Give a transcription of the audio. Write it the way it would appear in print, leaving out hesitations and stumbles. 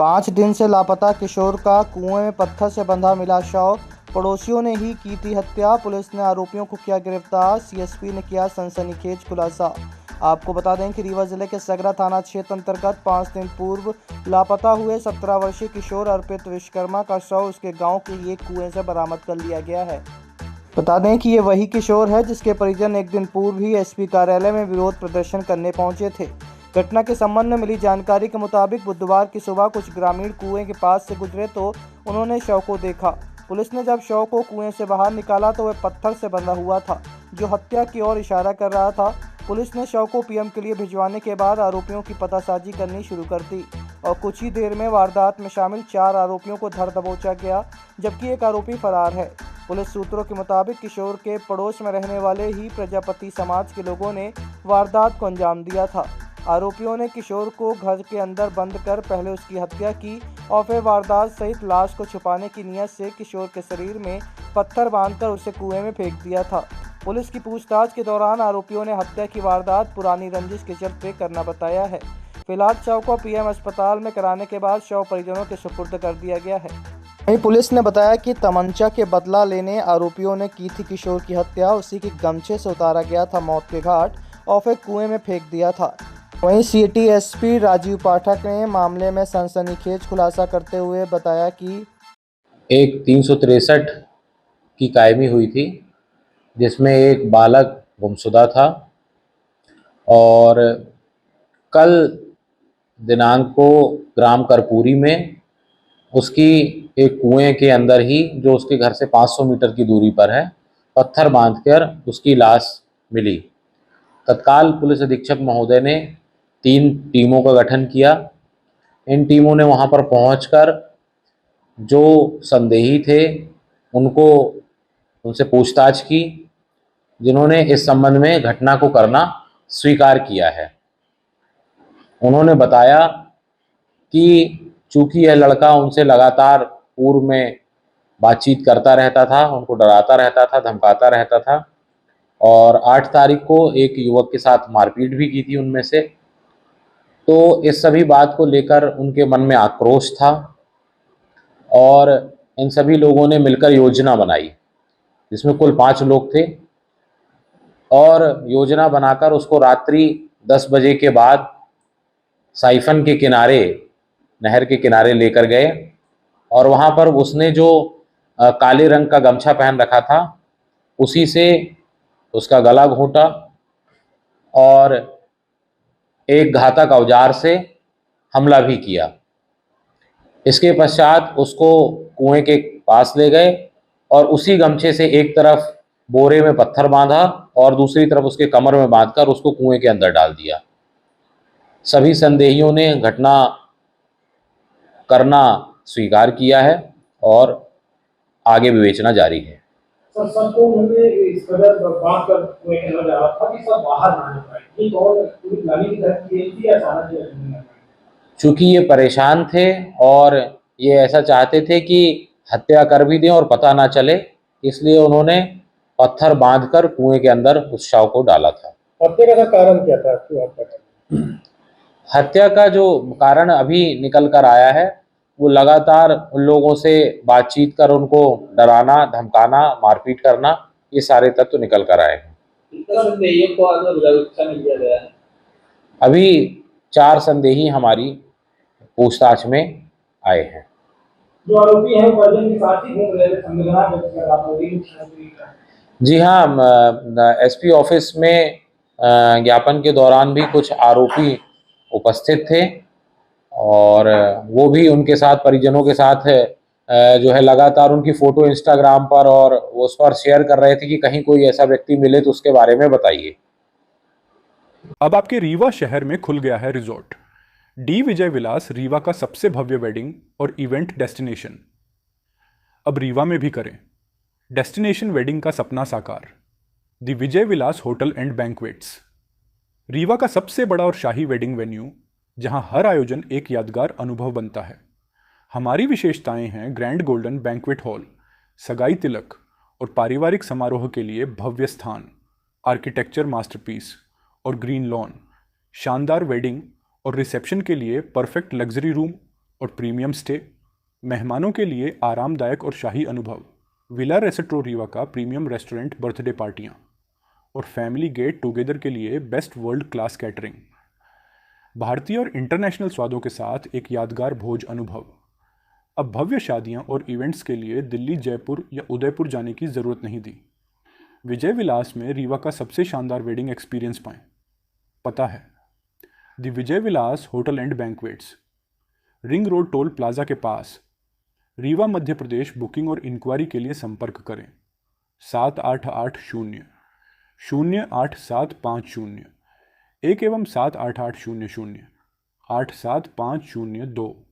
5 दिन से लापता किशोर का कुएं में पत्थर से बंधा मिला शव। पड़ोसियों ने ही की थी हत्या। पुलिस ने आरोपियों को किया गिरफ्तार। सीएसपी ने किया सनसनीखेज खुलासा। आपको बता दें कि रीवा जिले के सगरा थाना क्षेत्र अंतर्गत 5 दिन पूर्व लापता हुए 17 वर्षीय किशोर अर्पित विश्वकर्मा का शव उसके गांव के एक कुएं से बरामद कर लिया गया है। बता दें कि ये वही किशोर है जिसके परिजन एक दिन पूर्व ही एसपी कार्यालय में विरोध प्रदर्शन करने पहुंचे थे। घटना के संबंध में मिली जानकारी के मुताबिक बुधवार की सुबह कुछ ग्रामीण कुएं के पास से गुजरे तो उन्होंने शव को देखा। पुलिस ने जब शव को कुएं से बाहर निकाला तो वह पत्थर से बंधा हुआ था, जो हत्या की ओर इशारा कर रहा था। पुलिस ने शव को पीएम के लिए भिजवाने के बाद आरोपियों की पतासाजी करनी शुरू कर दी और कुछ ही देर में वारदात में शामिल 4 आरोपियों को धर दबोचा गया, जबकि एक आरोपी फरार है। पुलिस सूत्रों के मुताबिक किशोर के पड़ोस में रहने वाले ही प्रजापति समाज के लोगों ने वारदात को अंजाम दिया था। आरोपियों ने किशोर को घर के अंदर बंद कर पहले उसकी हत्या की और फिर वारदात सहित लाश को छुपाने की नीयत से किशोर के शरीर में पत्थर बांधकर उसे कुएं में फेंक दिया था। पुलिस की पूछताछ के दौरान आरोपियों ने हत्या की वारदात पुरानी रंजिश के चलते करना बताया है। फिलहाल शव को पीएम अस्पताल में कराने के बाद शव परिजनों के सुपुर्द कर दिया गया है। वहीं पुलिस ने बताया कि तमंचा के बदला लेने आरोपियों ने की थी किशोर की हत्या। उसी के गमछे से उतारा गया था मौत के घाट और फिर कुएं में फेंक दिया था। वहीं सिटी एसपी राजीव पाठक ने मामले में सनसनीखेज खुलासा करते हुए बताया कि एक 363 की कायमी हुई थी, जिसमें एक बालक गुमशुदा था और कल दिनांक को ग्राम करपूरी में उसकी एक कुएं के अंदर ही, जो उसके घर से 500 मीटर की दूरी पर है, पत्थर बांधकर उसकी लाश मिली। तत्काल पुलिस अधीक्षक महोदय ने 3 टीमों का गठन किया। इन टीमों ने वहां पर पहुंचकर जो संदेही थे उनसे पूछताछ की, जिन्होंने इस संबंध में घटना को करना स्वीकार किया है। उन्होंने बताया कि चूंकि यह लड़का उनसे लगातार पूर्व में बातचीत करता रहता था, उनको डराता रहता था, धमकाता रहता था और 8 तारीख को एक युवक के साथ मारपीट भी की थी उनमें से। तो इस सभी बात को लेकर उनके मन में आक्रोश था और इन सभी लोगों ने मिलकर योजना बनाई, जिसमें कुल 5 लोग थे, और योजना बनाकर उसको रात्रि 10 बजे के बाद साइफन के किनारे, नहर के किनारे लेकर गए और वहाँ पर उसने जो काले रंग का गमछा पहन रखा था उसी से उसका गला घोंटा और एक घातक औजार से हमला भी किया। इसके पश्चात उसको कुएं के पास ले गए और उसी गमछे से एक तरफ बोरे में पत्थर बांधा और दूसरी तरफ उसके कमर में बांधकर उसको कुएं के अंदर डाल दिया। सभी संदेहियों ने घटना करना स्वीकार किया है और आगे विवेचना जारी है। सर, सबको उन्होंने इस कदर बांध कर कुएं के अंदर डाला था कि सब बाहर ना आ पाए। ये कौन पूरी प्लानिंग की तरह की थी या अचानक ही हुआ? चूंकि ये परेशान थे और ये ऐसा चाहते थे कि हत्या कर भी दें और पता ना चले, इसलिए उन्होंने पत्थर बांधकर कुएं के अंदर उस शव को डाला था। हत्या का कारण क्या था? क्यों हत्या की? हत्या का जो कारण अभी निकल कर आया है, वो लगातार उन लोगों से बातचीत कर उनको डराना, धमकाना, मारपीट करना, ये सारे तत्व निकल कर आए हैं। अभी 4 संदेही हमारी पूछताछ में आए हैं। जो आरोपी हैं वो परिजन के साथ ही घूम रहे थे, संवेदना व्यक्त कर रहा था। जी हाँ, एसपी ऑफिस में ज्ञापन के दौरान भी कुछ आरोपी उपस्थित थे और वो भी उनके साथ, परिजनों के साथ जो है लगातार उनकी फ़ोटो इंस्टाग्राम पर और उस पर शेयर कर रहे थे कि कहीं कोई ऐसा व्यक्ति मिले तो उसके बारे में बताइए। अब आपके रीवा शहर में खुल गया है रिजॉर्ट डी विजय विलास, रीवा का सबसे भव्य वेडिंग और इवेंट डेस्टिनेशन। अब रीवा में भी करें डेस्टिनेशन वेडिंग का सपना साकार। The Vijay Vilas hotel and banquets, Rewa का सबसे बड़ा और शाही वेडिंग वेन्यू, जहां हर आयोजन एक यादगार अनुभव बनता है। हमारी विशेषताएं हैं ग्रैंड गोल्डन बैंक्वेट हॉल, सगाई तिलक और पारिवारिक समारोह के लिए भव्य स्थान, आर्किटेक्चर मास्टरपीस और ग्रीन लॉन, शानदार वेडिंग और रिसेप्शन के लिए परफेक्ट लग्जरी रूम और प्रीमियम स्टे, मेहमानों के लिए आरामदायक और शाही अनुभव, विला रेस्ट्रो रीवा का प्रीमियम रेस्टोरेंट बर्थडे पार्टियाँ और फैमिली गेट टुगेदर के लिए बेस्ट वर्ल्ड क्लास कैटरिंग, भारतीय और इंटरनेशनल स्वादों के साथ एक यादगार भोज अनुभव। अब भव्य शादियां और इवेंट्स के लिए दिल्ली, जयपुर या उदयपुर जाने की ज़रूरत नहीं दी। विजय विलास में रीवा का सबसे शानदार वेडिंग एक्सपीरियंस पाएं। पता है the Vijay Vilas hotel and banquets, ring road toll plaza के पास, रीवा, मध्य प्रदेश। बुकिंग और इंक्वायरी के लिए संपर्क करें 788-0-08750 1 एवं 788-00-87502।